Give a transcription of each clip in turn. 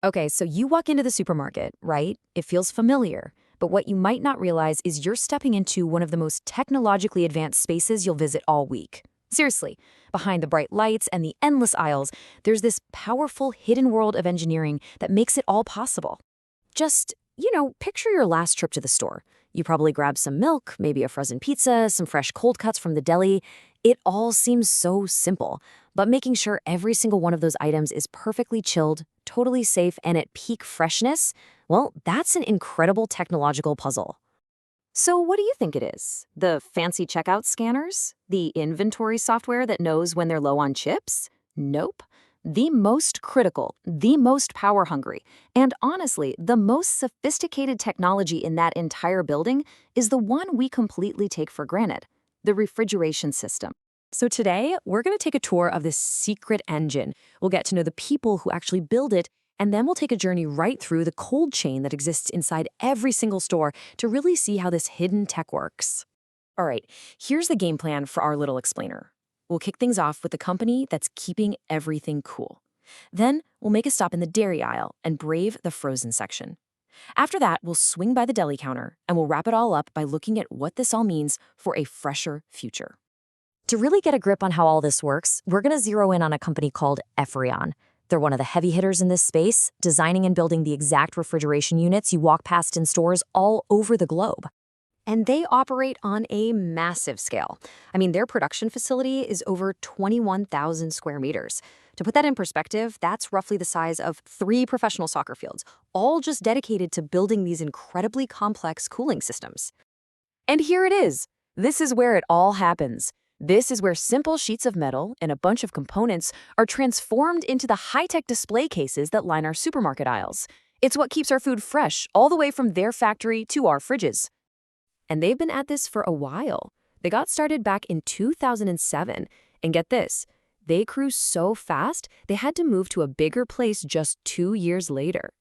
Okay, so you walk into the supermarket, right? It feels familiar. But what you might not realize is you're stepping into one of the most technologically advanced spaces you'll visit all week. Seriously, behind the bright lights and the endless aisles, there's this powerful hidden world of engineering that makes it all possible. Just picture your last trip to the store. You probably grabbed some milk, maybe a frozen pizza, some fresh cold cuts from the deli. It all seems so simple, but making sure every single one of those items is perfectly chilled, totally safe, and at peak freshness, well, that's an incredible technological puzzle. So, what do you think it is? The fancy checkout scanners? The inventory software that knows when they're low on chips? Nope. The most critical, the most power hungry, and honestly, the most sophisticated technology in that entire building is the one we completely take for granted: the refrigeration system. So, today, we're going to take a tour of this secret engine. We'll get to know the people who actually build it, and then we'll take a journey right through the cold chain that exists inside every single store to really see how this hidden tech works. All right, here's the game plan for our little explainer. We'll kick things off with the company that's keeping everything cool. Then we'll make a stop in the dairy aisle and brave the frozen section. After that, we'll swing by the deli counter and we'll wrap it all up by looking at what this all means for a fresher future. To really get a grip on how all this works, we're going to zero in on a company called Efrion. They're one of the heavy hitters in this space, designing and building the exact refrigeration units you walk past in stores all over the globe. And they operate on a massive scale. I mean, their production facility is over 21,000 square meters. To put that in perspective, that's roughly the size of 3 professional soccer fields, all just dedicated to building these incredibly complex cooling systems. And here it is. This is where it all happens. This is where simple sheets of metal and a bunch of components are transformed into the high-tech display cases that line our supermarket aisles. It's what keeps our food fresh all the way from their factory to our fridges. And they've been at this for a while. They got started back in 2007. And get this, they grew so fast, they had to move to a bigger place just 2 years later.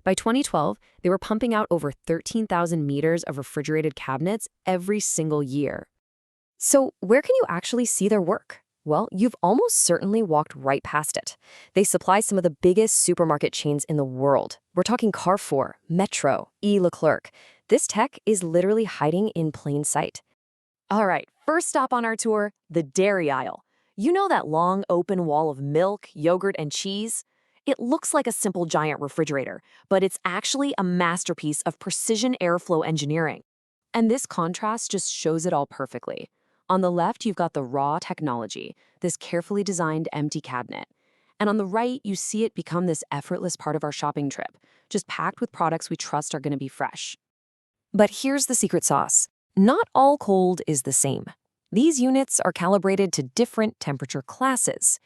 By 2012, they were pumping out over 13,000 meters of refrigerated cabinets every single year. So where can you actually see their work? Well, you've almost certainly walked right past it. They supply some of the biggest supermarket chains in the world. We're talking Carrefour, Metro, E. Leclerc. This tech is literally hiding in plain sight. All right, first stop on our tour, the dairy aisle. You know that long open wall of milk, yogurt, and cheese? It looks like a simple giant refrigerator, but it's actually a masterpiece of precision airflow engineering. And this contrast just shows it all perfectly. On the left, you've got the raw technology, this carefully designed empty cabinet. And on the right, you see it become this effortless part of our shopping trip, just packed with products we trust are going to be fresh. But here's the secret sauce. Not all cold is the same. These units are calibrated to different temperature classes.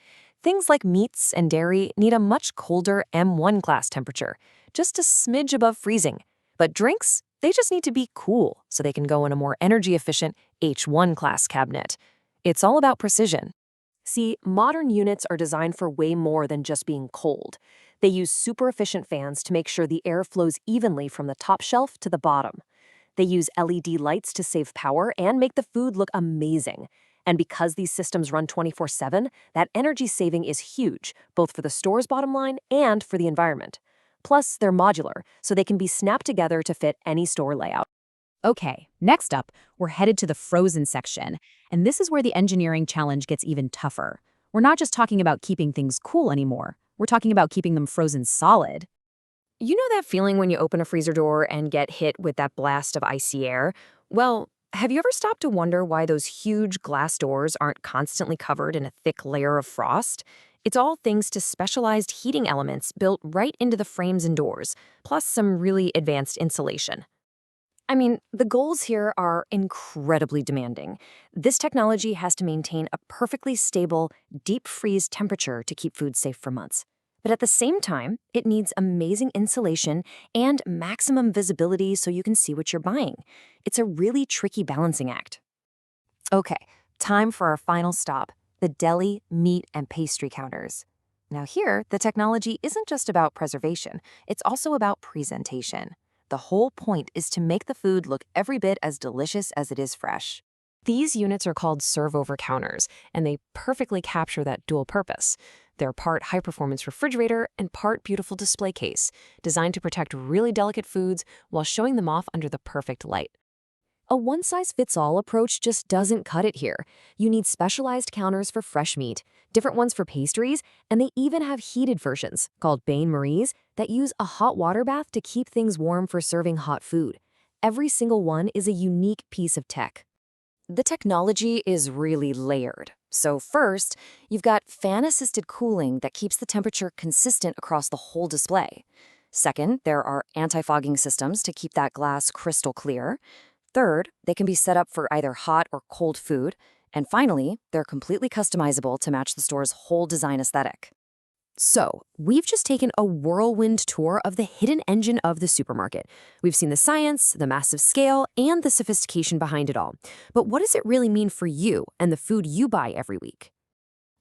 Things like meats and dairy need a much colder M1 class temperature, just a smidge above freezing. But drinks, they just need to be cool so they can go in a more energy-efficient H1 class cabinet. It's all about precision. See, modern units are designed for way more than just being cold. They use super efficient fans to make sure the air flows evenly from the top shelf to the bottom. They use LED lights to save power and make the food look amazing. And because these systems run 24/7, that energy saving is huge, both for the store's bottom line and for the environment. Plus, they're modular, so they can be snapped together to fit any store layout. Okay, next up, we're headed to the frozen section, and this is where the engineering challenge gets even tougher. We're not just talking about keeping things cool anymore. We're talking about keeping them frozen solid. You know that feeling when you open a freezer door and get hit with that blast of icy air? Well, have you ever stopped to wonder why those huge glass doors aren't constantly covered in a thick layer of frost? It's all thanks to specialized heating elements built right into the frames and doors, plus some really advanced insulation. I mean, the goals here are incredibly demanding. This technology has to maintain a perfectly stable, deep freeze temperature to keep food safe for months. But at the same time, it needs amazing insulation and maximum visibility so you can see what you're buying. It's a really tricky balancing act. Okay, time for our final stop, the deli, meat, and pastry counters. Now here, the technology isn't just about preservation, it's also about presentation. The whole point is to make the food look every bit as delicious as it is fresh. These units are called serve-over counters, and they perfectly capture that dual purpose. They're part high-performance refrigerator and part beautiful display case, designed to protect really delicate foods while showing them off under the perfect light. A one-size-fits-all approach just doesn't cut it here. You need specialized counters for fresh meat, different ones for pastries, and they even have heated versions, called bain-maries, that use a hot water bath to keep things warm for serving hot food. Every single one is a unique piece of tech. The technology is really layered. So first, you've got fan-assisted cooling that keeps the temperature consistent across the whole display. Second, there are anti-fogging systems to keep that glass crystal clear. Third, they can be set up for either hot or cold food. And finally, they're completely customizable to match the store's whole design aesthetic. So, we've just taken a whirlwind tour of the hidden engine of the supermarket. We've seen the science, the massive scale, and the sophistication behind it all. But what does it really mean for you and the food you buy every week?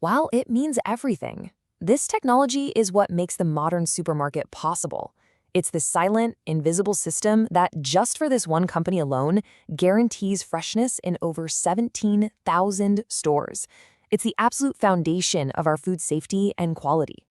Well, it means everything. This technology is what makes the modern supermarket possible. It's the silent, invisible system that, just for this one company alone, guarantees freshness in over 17,000 stores. It's the absolute foundation of our food safety and quality.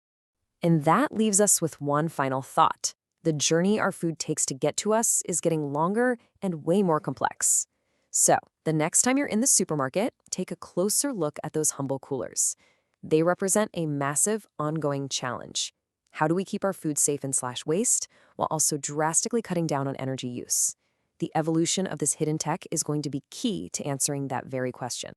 And that leaves us with one final thought. The journey our food takes to get to us is getting longer and way more complex. So, the next time you're in the supermarket, take a closer look at those humble coolers. They represent a massive, ongoing challenge. How do we keep our food safe and slash waste, while also drastically cutting down on energy use? The evolution of this hidden tech is going to be key to answering that very question.